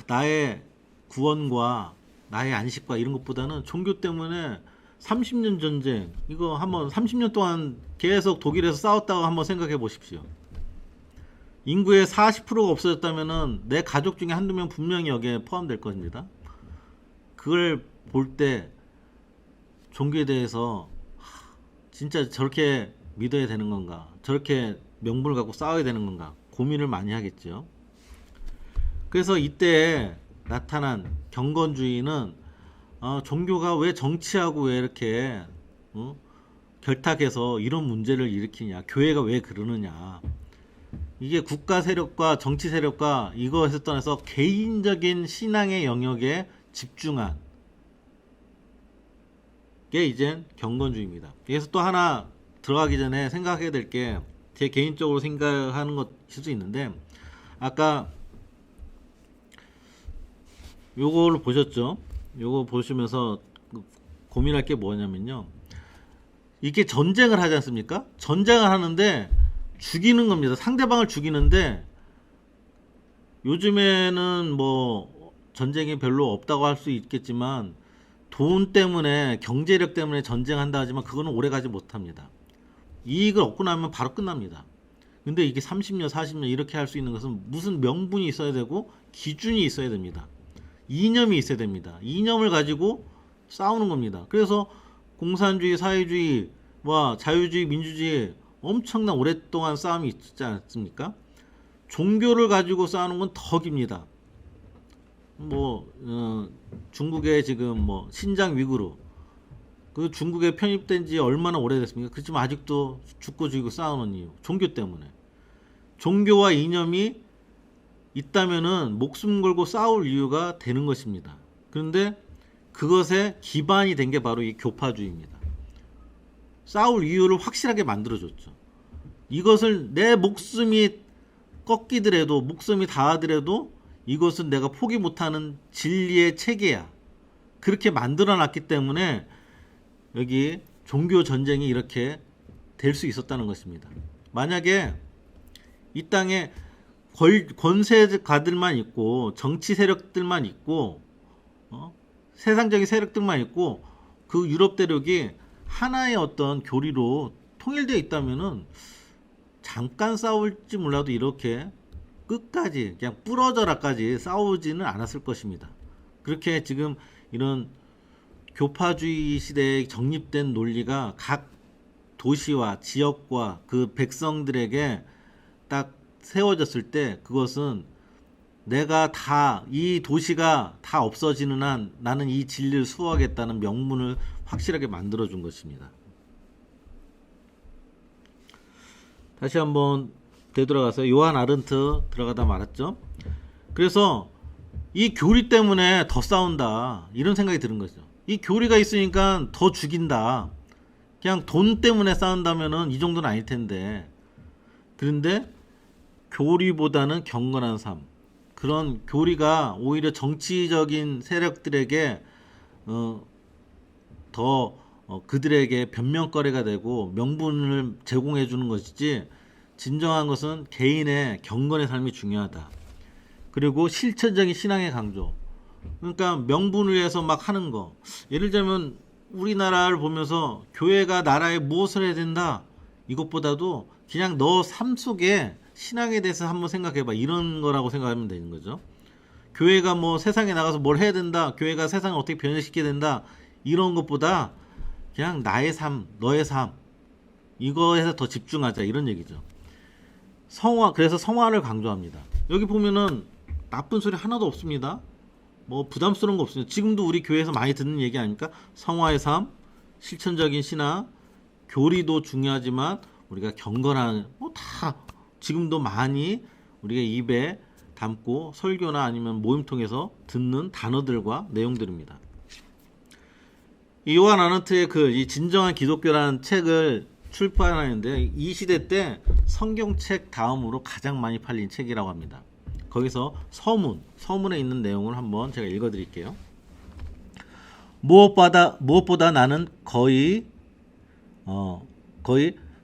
나의 구원과 나의 안식과 이런 것보다는 종교 때문에 30년 전쟁 이거 한번 30년 동안 계속 독일에서 싸웠다고 한번 생각해 보십시오. 인구의 40%가 없어졌다면은 내 가족 중에 한두 명 분명히 여기에 포함될 것입니다. 그걸 볼 때 종교에 대해서 진짜 저렇게 믿어야 되는 건가? 저렇게 명분을 갖고 싸워야 되는 건가? 고민을 많이 하겠죠. 그래서 이때 나타난 경건주의는 종교가 왜 정치하고 왜 이렇게 결탁해서 이런 문제를 일으키냐? 교회가 왜 그러느냐? 이게 국가 세력과 정치 세력과 이것에 떠나서 개인적인 신앙의 영역에 집중한 게 이제 경건주의입니다. 그래서 또 하나 들어가기 전에 생각해야 될 게 제 개인적으로 생각하는 것일 수 있는데 아까 요거를 보셨죠? 요거 보시면서 고민할 게 뭐냐면요. 이게 전쟁을 하지 않습니까? 전쟁을 하는데 죽이는 겁니다. 상대방을 죽이는데 요즘에는 뭐 전쟁이 별로 없다고 할 수 있겠지만 돈 때문에 경제력 때문에 전쟁한다 하지만 그거는 오래 가지 못합니다. 이익을 얻고 나면 바로 끝납니다. 근데 이게 30년 40년 이렇게 할 수 있는 것은 무슨 명분이 있어야 되고 기준이 있어야 됩니다. 이념이 있어야 됩니다. 이념을 가지고 싸우는 겁니다. 그래서 공산주의 사회주의와 자유주의 민주주의 엄청난 오랫동안 싸움이 있지 않습니까? 종교를 가지고 싸우는 건 더 깁니다. 중국의 지금 신장 위구르 그 중국에 편입된 지 얼마나 오래됐습니까? 그렇지만 아직도 죽고 죽이고 싸우는 이유 종교 때문에. 종교와 이념이 있다면은 목숨 걸고 싸울 이유가 되는 것입니다. 그런데 그것에 기반이 된 게 바로 이 교파주의입니다. 싸울 이유를 확실하게 만들어줬죠. 이것을 내 목숨이 꺾이더라도 목숨이 닿아더라도 이것은 내가 포기 못하는 진리의 체계야. 그렇게 만들어놨기 때문에 여기 종교 전쟁이 이렇게 될 수 있었다는 것입니다. 만약에 이 땅에 권세가들만 있고 정치 세력들만 있고 세상적인 세력들만 있고 그 유럽 대륙이 하나의 어떤 교리로 통일되어 있다면은 잠깐 싸울지 몰라도 이렇게 끝까지 그냥 부러져라까지 싸우지는 않았을 것입니다. 그렇게 지금 이런 교파주의 시대에 정립된 논리가 각 도시와 지역과 그 백성들에게 딱 세워졌을 때 그것은 내가 이 도시가 다 없어지는 한 나는 이 진리를 수호하겠다는 명분을 확실하게 만들어준 것입니다. 다시 한번 되돌아가서 요한 아른트 들어가다 말았죠. 그래서 이 교리 때문에 더 싸운다 이런 생각이 드는 거죠. 이 교리가 있으니까 더 죽인다. 그냥 돈 때문에 싸운다면은 이 정도는 아닐 텐데. 그런데 교리보다는 경건한 삶. 그런 교리가 오히려 정치적인 세력들에게 더 그들에게 변명거리가 되고 명분을 제공해 주는 것이지 진정한 것은 개인의 경건의 삶이 중요하다. 그리고 실천적인 신앙의 강조. 그러니까 명분을 위해서 막 하는 거. 예를 들면 우리나라를 보면서 교회가 나라에 무엇을 해야 된다. 이것보다도 그냥 너 삶 속에 신앙에 대해서 한번 생각해봐. 이런 거라고 생각하면 되는 거죠. 교회가 뭐 세상에 나가서 뭘 해야 된다. 교회가 세상을 어떻게 변화시켜야 된다. 이런 것보다 그냥 나의 삶, 너의 삶. 이거에서 더 집중하자. 이런 얘기죠. 그래서 성화를 강조합니다. 여기 보면은 나쁜 소리 하나도 없습니다. 뭐 부담스러운 거 없습니다. 지금도 우리 교회에서 많이 듣는 얘기 아닙니까? 성화의 삶, 실천적인 신앙, 교리도 중요하지만 우리가 경건한 다 지금도 많이 우리가 입에 담고 설교나 아니면 모임 통해서 듣는 단어들과 내용들입니다. 요한 아너트의 이 진정한 기독교라는 책을 출판하는데 이 시대 때 성경책 다음으로 가장 많이 팔린 책이라고 합니다. 거기서 서문에 있는 내용을 한번 제가 읽어드릴게요. 무엇보다 나는 거의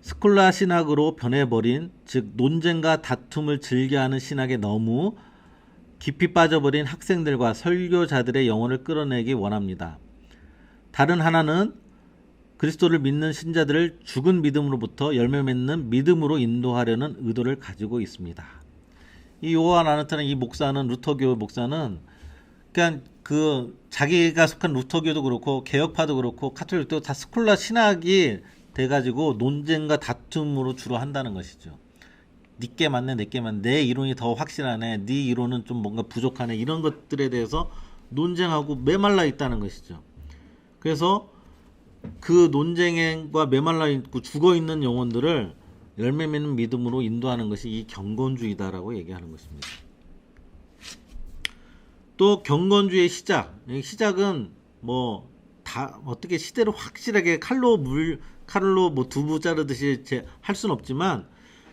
스콜라 신학으로 변해버린, 즉 논쟁과 다툼을 즐겨하는 신학에 너무 깊이 빠져버린 학생들과 설교자들의 영혼을 끌어내기 원합니다. 다른 하나는 그리스도를 믿는 신자들을 죽은 믿음으로부터 열매 맺는 믿음으로 인도하려는 의도를 가지고 있습니다. 이 요한 아너트는 이 목사는, 루터교 목사는 그냥 자기가 속한 루터교도 그렇고 개혁파도 그렇고 카톨릭도 다 스콜라 신학이 돼가지고 논쟁과 다툼으로 주로 한다는 것이죠. 니께 맞네, 내께 맞네, 내 이론이 더 확실하네, 네 이론은 좀 뭔가 부족하네, 이런 것들에 대해서 논쟁하고 메말라 있다는 것이죠. 그래서 그 논쟁과 메말라 있고 죽어 있는 영혼들을 열매 맺는 믿음으로 인도하는 것이 이 경건주의다라고 얘기하는 것입니다. 또 경건주의의 시작은 뭐 다 어떻게 시대를 확실하게 칼로 뭐 두부 자르듯이 할 수는 없지만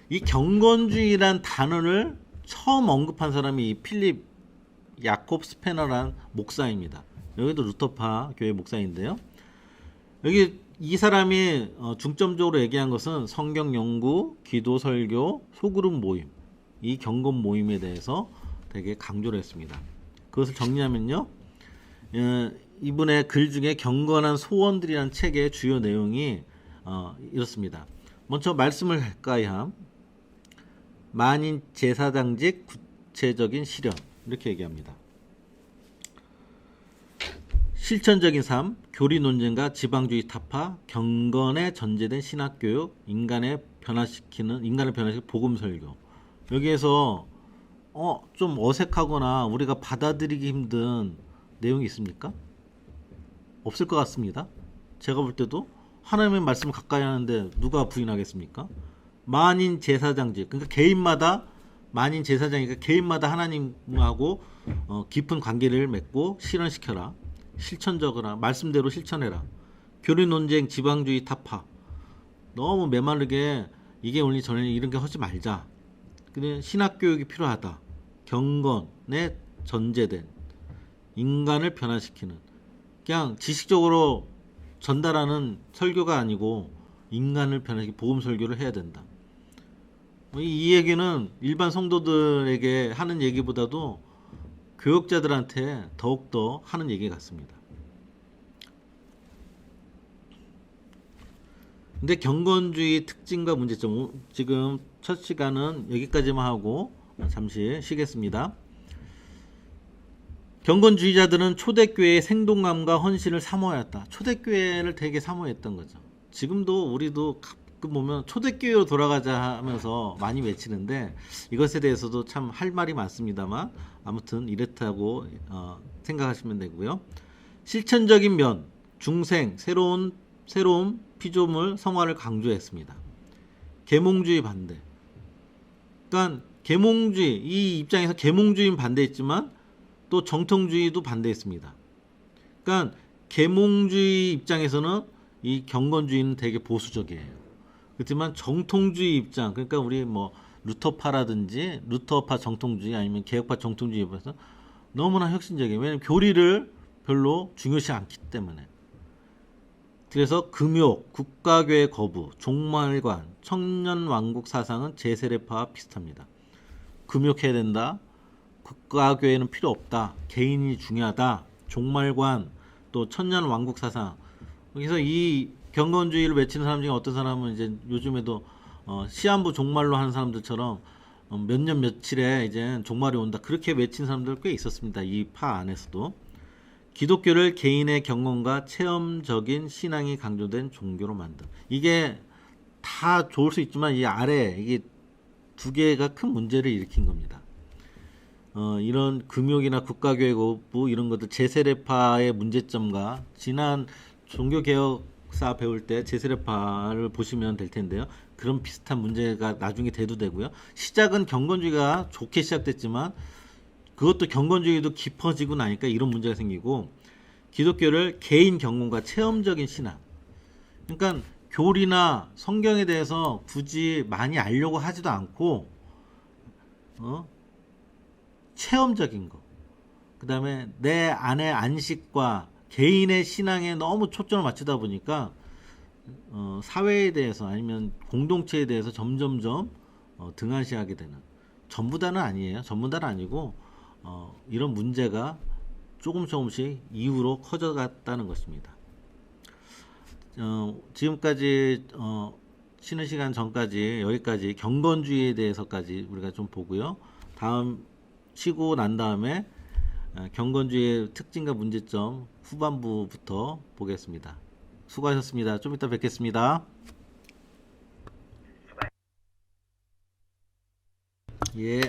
이 경건주의란 단어를 처음 언급한 사람이 이 필립 야콥 스페너라는 목사입니다. 여기도 루터파 교회 목사인데요. 여기 이 사람이 중점적으로 얘기한 것은 성경 연구, 기도 설교, 소그룹 모임, 이 경건 모임에 대해서 되게 강조를 했습니다. 그것을 정리하면요, 이분의 글 중에 경건한 소원들이라는 책의 주요 내용이 이렇습니다. 먼저 말씀을 가까이 함, 만인 제사장직 구체적인 실현, 이렇게 얘기합니다. 실천적인 삶, 교리 논쟁과 지방주의 타파, 경건에 전제된 신학교육, 인간을 변화시키는 복음 설교. 여기에서 좀 어색하거나 우리가 받아들이기 힘든 내용이 있습니까? 없을 것 같습니다. 제가 볼 때도 하나님의 말씀을 가까이 하는데 누가 부인하겠습니까? 만인 제사장직, 그러니까 개인마다 만인 제사장이니까 개인마다 하나님하고 깊은 관계를 맺고 실현시켜라. 실천적으로 말씀대로 실천해라. 교리 논쟁, 지방주의 타파. 너무 메마르게 이게 오늘 전에 이런 게 하지 말자. 근데 신학교육이 필요하다. 경건에 전제된 인간을 변화시키는, 그냥 지식적으로 전달하는 설교가 아니고 인간을 변화시키는 복음 설교를 해야 된다. 이 얘기는 일반 성도들에게 하는 얘기보다도 교역자들한테 더욱더 하는 얘기 같습니다. 근데 경건주의 특징과 문제점, 지금 첫 시간은 여기까지만 하고 잠시 쉬겠습니다. 경건주의자들은 초대교회의 생동감과 헌신을 사모하였다. 초대교회를 되게 사모했던 거죠. 지금도 우리도 가끔 보면 초대교회로 돌아가자 하면서 많이 외치는데 이것에 대해서도 참 할 말이 많습니다만 아무튼 이렇다고 생각하시면 되고요. 실천적인 면, 중생, 새로운 피조물, 성화를 강조했습니다. 계몽주의 반대. 그러니까 계몽주의, 이 입장에서 계몽주의는 반대했지만 또 정통주의도 반대했습니다. 그러니까 계몽주의 입장에서는 이 경건주의는 되게 보수적이에요. 그렇지만 정통주의 입장, 그러니까 우리 뭐 루터파라든지 루터파 정통주의 아니면 개혁파 정통주의에 비해서 너무나 혁신적이에요. 왜냐하면 교리를 별로 중요시 않기 때문에. 그래서 금욕, 국가교회 거부, 종말관, 청년왕국 사상은 제세례파와 비슷합니다. 금욕해야 된다. 국가교회는 필요 없다. 개인이 중요하다. 종말관 또 천년 왕국 사상. 그래서 이 경건주의를 외치는 사람 중에 어떤 사람은 이제 요즘에도 시한부 종말로 하는 사람들처럼 몇 년 며칠에 이제 종말이 온다. 그렇게 외친 사람들 꽤 있었습니다. 이 파 안에서도. 기독교를 개인의 경험과 체험적인 신앙이 강조된 종교로 만든. 이게 다 좋을 수 있지만 이 아래 이게 두 개가 큰 문제를 일으킨 겁니다. 이런 금욕이나 국가교회 거부 이런 것들 제세례파의 문제점과 지난 종교개혁사 배울 때 제세례파를 보시면 될 텐데요. 그런 비슷한 문제가 나중에 대두되고요. 시작은 경건주의가 좋게 시작됐지만 그것도 경건주의도 깊어지고 나니까 이런 문제가 생기고 기독교를 개인 경험과 체험적인 신앙. 그러니까 교리나 성경에 대해서 굳이 많이 알려고 하지도 않고 체험적인 거. 그 다음에 내 안의 안식과 개인의 신앙에 너무 초점을 맞추다 보니까 사회에 대해서 아니면 공동체에 대해서 점점점 등한시하게 되는. 전부 다는 아니에요. 전부 다는 아니고 이런 문제가 조금씩 이후로 커져갔다는 것입니다. 지금까지 쉬는 시간 전까지 여기까지 경건주의에 대해서까지 우리가 좀 보고요. 다음 쉬고 난 다음에 경건주의의 특징과 문제점 후반부부터 보겠습니다. 수고하셨습니다. 좀 이따 뵙겠습니다. 예.